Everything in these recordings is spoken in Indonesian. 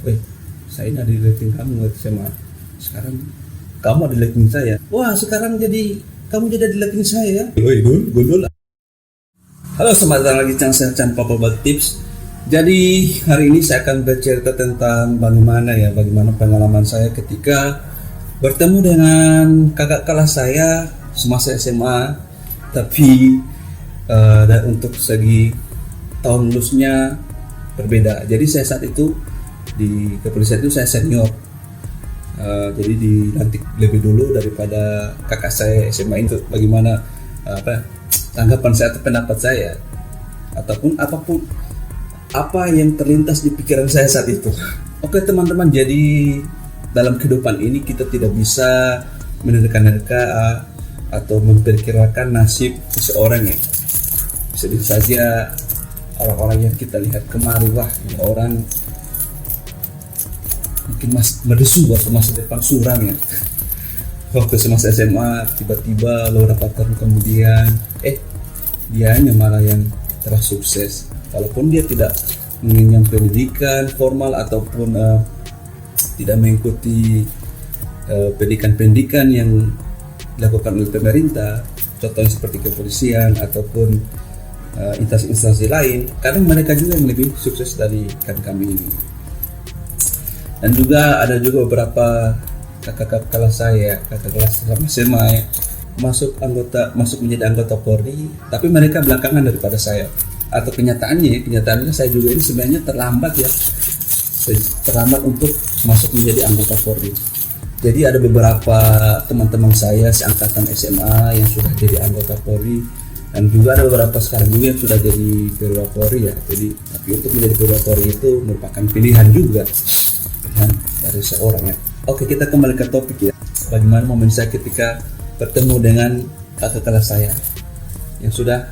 Weh, saya ini ada diliatin kamu waktu SMA. Sekarang kamu ada diliatin saya. Wah, sekarang jadi kamu jadi diliatin saya. Woi, gundul. Halo, selamat datang lagi channel Papa Bad Tips. Jadi hari ini saya akan bercerita tentang bagaimana pengalaman saya ketika bertemu dengan kakak kelas saya semasa SMA. Tapi dan untuk segi tahun lulusnya berbeda. Jadi saya saat itu di kepolisian itu saya senior, jadi dilantik lebih dulu daripada kakak saya SMA itu. Bagaimana tanggapan saya atau pendapat saya ataupun apapun apa yang terlintas di pikiran saya saat itu. Oke teman-teman, jadi dalam kehidupan ini kita tidak bisa menerka-nerka atau memperkirakan nasib seseorang ya. Bisa saja orang-orang yang kita lihat kemarin, wah ini orang mungkin merdesu atau masa depan suram ya. Waktu semasa SMA tiba-tiba lo dapatkan kemudian dia hanya malah yang telah sukses, walaupun dia tidak mengenyam pendidikan formal ataupun tidak mengikuti pendidikan yang dilakukan oleh pemerintah, contohnya seperti kepolisian ataupun instansi lain. Kadang mereka juga yang lebih sukses dari kami ini. Dan juga ada juga beberapa kakak kelas saya, kakak kelas sama SMA ya, masuk menjadi anggota Polri, tapi mereka belakangan daripada saya. Atau kenyataannya saya juga ini sebenarnya terlambat untuk masuk menjadi anggota Polri. Jadi ada beberapa teman-teman saya seangkatan SMA yang sudah jadi anggota Polri, dan juga ada beberapa sekarang juga yang sudah jadi perwira Polri ya. Jadi tapi untuk menjadi perwira Polri itu merupakan pilihan juga dari seorang ya. Oke, kita kembali ke topik ya. Bagaimana momen saya ketika bertemu dengan kakak kelas saya yang sudah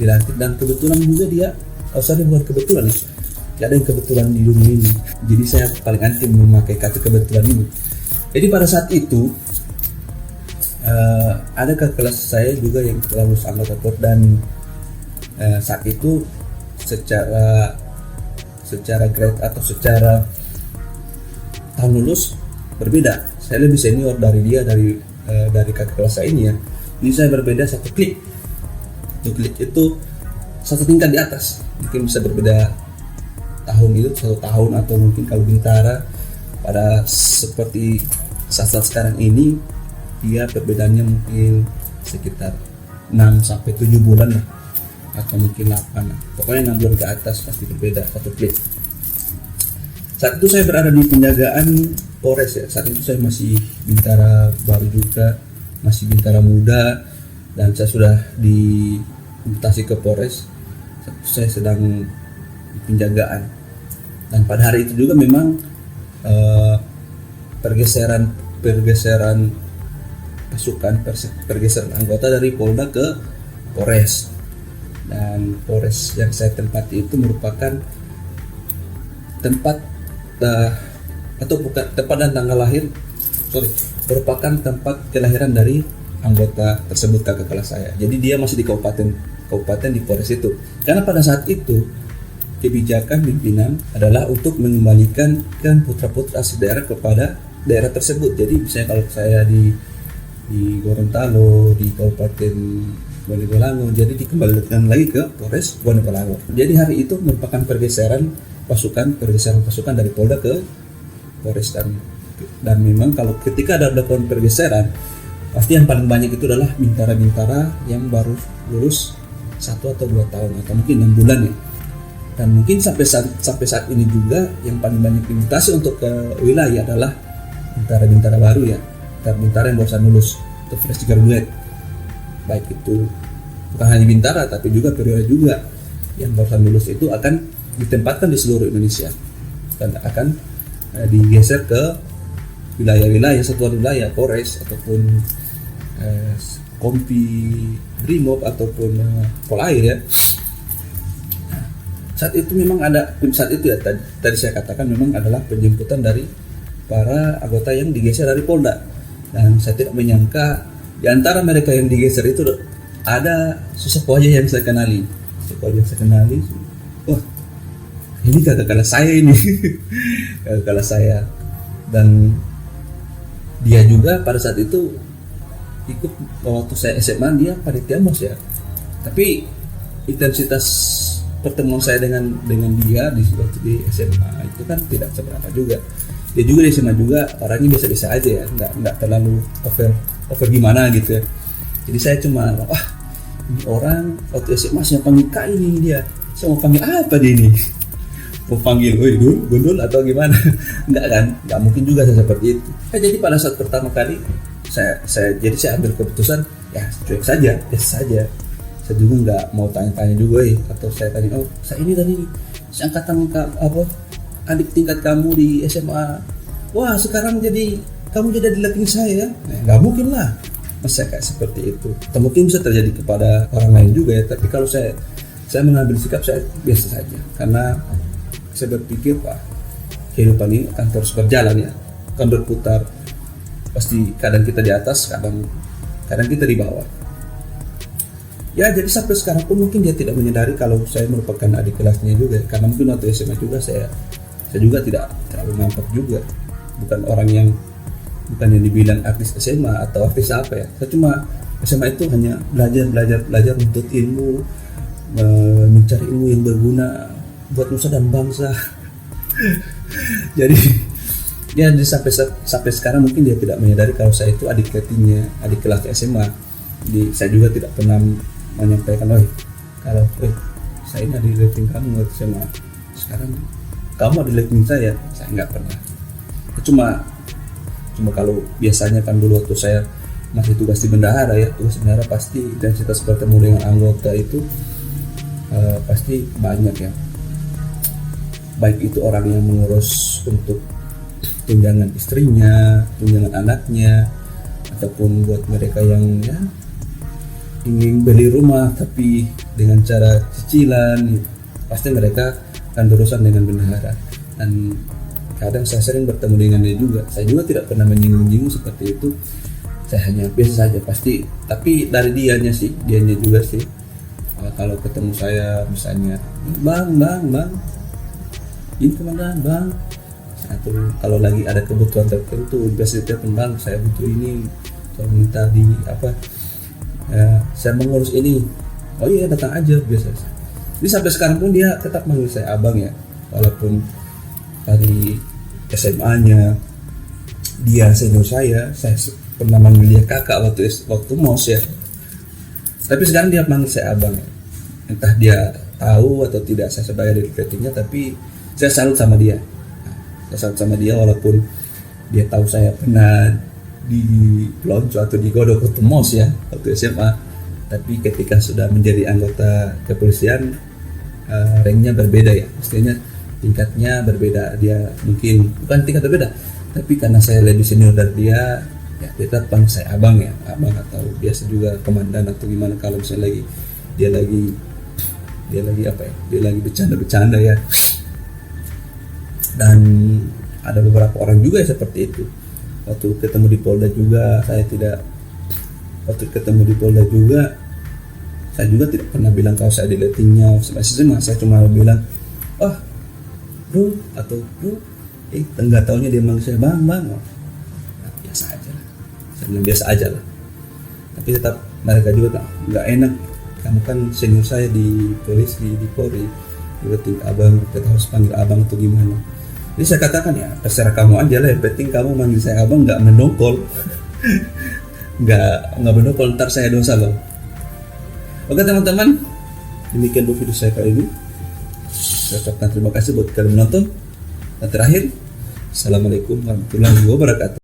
dilantik, dan kebetulan juga dia, saya bukan kebetulan ya, tidak ada yang kebetulan di dunia ini. Jadi saya paling anti memakai kata kebetulan ini. Jadi pada saat itu ada kakak kelas saya juga yang telah lulus anggota Polri, dan saat itu secara grade atau secara tahun lulus berbeda. Saya lebih senior dari dia, dari kakak kelas saya ini ya. Jadi saya berbeda satu klik. Satu klik itu satu tingkat di atas. Mungkin bisa berbeda tahun itu, 1 tahun, atau mungkin kalau Bintara pada seperti saat sekarang ini dia perbedaannya mungkin sekitar 6-7 bulan lah, atau mungkin 8. Pokoknya 6 bulan ke atas pasti berbeda satu klik. Saat itu saya berada di penjagaan Polres ya. Saat itu saya masih Bintara baru juga, masih Bintara muda, dan saya sudah dimutasi ke Polres. Saya sedang di penjagaan, dan pada hari itu juga memang pergeseran pasukan, pergeseran anggota dari Polda ke Polres. Dan Polres yang saya tempati itu merupakan tempat atau bukan tempat dan tanggal lahir, merupakan tempat kelahiran dari anggota tersebut, kakak kelas saya. Jadi dia masih di kabupaten di Polres itu. Karena pada saat itu kebijakan pimpinan adalah untuk mengembalikan putra-putra asli daerah kepada daerah tersebut. Jadi misalnya kalau saya di Gorontalo, di Kabupaten Bonegolango, jadi dikembalikan lagi ke Polres Bonegolango. Jadi hari itu merupakan pergeseran pasukan dari Polda ke Polres, dan memang kalau ketika ada pergeseran, pasti yang paling banyak itu adalah bintara-bintara yang baru lulus 1 atau 2 tahun atau mungkin 6 bulan ya. Dan mungkin sampai saat ini juga yang paling banyak dimutasi untuk ke wilayah adalah bintara-bintara baru ya, bintara yang barusan lulus atau fresh graduate. Baik itu bukan hanya bintara tapi juga perwira juga yang barusan lulus itu akan ditempatkan di seluruh Indonesia dan akan digeser ke wilayah-wilayah, satuan wilayah, Polres ataupun Kompi, Brimob ataupun Polair ya. Nah, saat itu ya tadi saya katakan memang adalah penjemputan dari para anggota yang digeser dari Polda, dan saya tidak menyangka di antara mereka yang digeser itu ada sosok wajah yang saya kenali. Wah, ini kakak kelas saya ini. kakak kelas saya. Dan dia juga pada saat itu ikut waktu saya SMA, dia panitia MOS ya. Tapi intensitas pertemuan saya dengan dia di waktu di SMA itu kan tidak seberapa juga. Dia juga di SMA juga orangnya biasa-biasa aja ya, nggak terlalu over gimana gitu ya. Jadi saya cuma ini orang waktu SMA saya panggil Kak ini dia, saya mau panggil apa dia ini? Mau panggil, woi gundul atau gimana? Enggak kan? Enggak mungkin juga saya seperti itu. Jadi pada saat pertama kali saya ambil keputusan ya cuek saja, biasa saja. Saya juga enggak mau tanya-tanya juga atau saya tanya, oh saya ini tadi saya angkatan adik tingkat kamu di SMA. Wah sekarang kamu jadi leting saya. Enggak mungkin lah. Masa kayak seperti itu. Atau mungkin bisa terjadi kepada orang lain juga ya. Tapi kalau saya mengambil sikap saya biasa saja. Karena saya berpikir kehidupan ini akan terus berjalan ya, akan berputar. Pasti kadang kita di atas, kadang kita di bawah. Ya jadi sampai sekarang pun mungkin dia tidak menyadari kalau saya merupakan adik kelasnya juga. Karena mungkin waktu SMA juga saya juga tidak terlalu nampak juga. Bukan yang dibilang artis SMA atau artis apa ya. Saya cuma SMA itu hanya belajar untuk ilmu, mencari ilmu yang berguna buat nusa dan bangsa. Jadi sampai sekarang mungkin dia tidak menyadari kalau saya itu adik kelas SMA. Jadi saya juga tidak pernah menyampaikan, kalau saya ini adik rating kamu waktu SMA, sekarang kamu adik rating saya nggak pernah. Cuma kalau biasanya kan dulu waktu saya masih tugas di bendahara ya, tugas bendahara pasti intensitas bertemu dengan anggota itu pasti banyak ya. Baik itu orang yang mengurus untuk tunjangan istrinya, tunjangan anaknya, ataupun buat mereka yang ya ingin beli rumah tapi dengan cara cicilan, pasti mereka akan berurusan dengan bendahara. Dan kadang saya sering bertemu dengan dia juga. Saya juga tidak pernah menyinggung seperti itu. Saya hanya biasa saja pasti. Tapi dari dianya juga sih. Kalau ketemu saya misalnya, bang, ini kemana bang? Atau kalau lagi ada kebutuhan tertentu, biasanya bang saya butuh ini, kalau minta saya mengurus ini, oh iya datang aja biasa. Jadi sampai sekarang pun dia tetap manggil saya abang ya, walaupun dari SMA-nya dia senior saya pernah manggil dia kakak waktu MOS ya. Tapi sekarang dia manggil saya abang ya. Entah dia tahu atau tidak saya sebagai ratingnya, tapi saya salut sama dia. Walaupun dia tahu saya pernah di pelonco atau digodok waktu MOS ya, waktu SMA. Tapi ketika sudah menjadi anggota kepolisian, ranknya berbeda ya. Maksudnya tingkatnya berbeda. Dia mungkin bukan tingkat berbeda, tapi karena saya lebih senior dari dia, ya dia tetap panggil saya abang ya, abang atau biasa juga komandan atau gimana kalau misalnya dia lagi bercanda ya. Dan ada beberapa orang juga seperti itu. Waktu ketemu di Polda juga saya tidak pernah bilang kalau saya diletingnya. Saya cuma bilang bro atau bro, enggak taunya dia manggil saya bang. Nah, biasa aja lah. Saya bilang biasa aja lah. Tapi tetap mereka juga nggak enak. Kamu kan senior saya di polisi, di Polri, juga abang, kita harus panggil abang atau gimana. Jadi saya katakan ya terserah kamu aja lah, yang penting kamu manggil saya abang, nggak mendongkol. nggak mendongkol, ntar saya dosa loh. Oke teman-teman, demikian dulu video saya kali ini. Saya ucapkan terima kasih buat kalian menonton. Dan terakhir, assalamualaikum warahmatullahi wabarakatuh.